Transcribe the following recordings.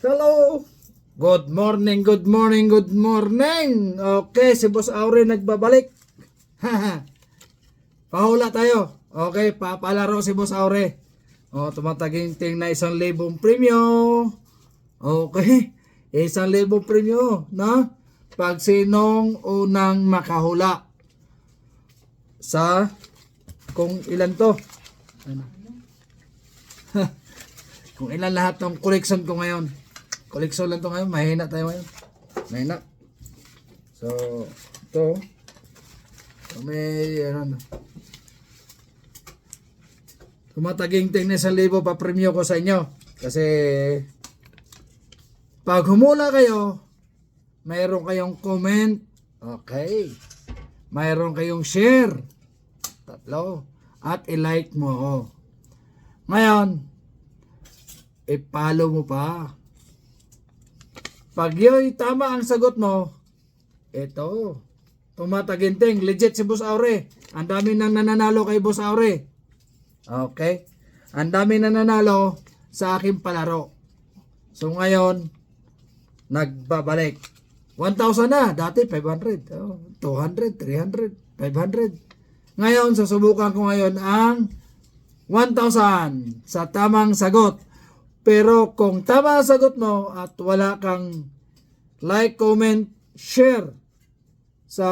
Hello! Good morning, good morning, good morning! Okay, si Boss Aure nagbabalik. Pahula tayo. Okay, papalaro si Boss Aure. O, tumataginting na 1,000 premyo. Okay, 1,000 premyo, no? Pag sinong unang makahula sa kung ilan to. Ano? Kung ilan lahat ng collection ko ngayon. Collection lang to ngayon. Mahina tayo ngayon. Mahina. So, ito. May, ano. Tumataging-ting na 1,000 pa premyo ko sa inyo. Kasi, pag humula kayo, mayroon kayong comment. Okay. Mayroon kayong share. 3. At i-like mo ako. Ngayon, i-follow mo pa. Pag yo'y tama ang sagot mo, ito, tumataginting, legit si Boss Aure. Ang dami nang nananalo kay Boss Aure. Okay? Ang dami nang nananalo sa aking palaro. So ngayon, nagbabalik. 1,000 na, dati 500, 200, 300, 500. Ngayon, susubukan ko ngayon ang 1,000 sa tamang sagot. Pero kung tama ang sagot mo at wala kang like, comment, share sa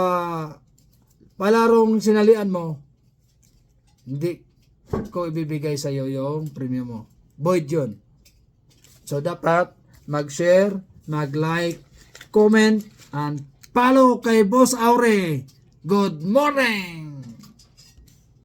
palarong sinalian mo, hindi ko ibibigay sa iyo yung premium mo. Void yun. So dapat mag-share, mag-like, comment, and follow kay Boss Aure. Good morning!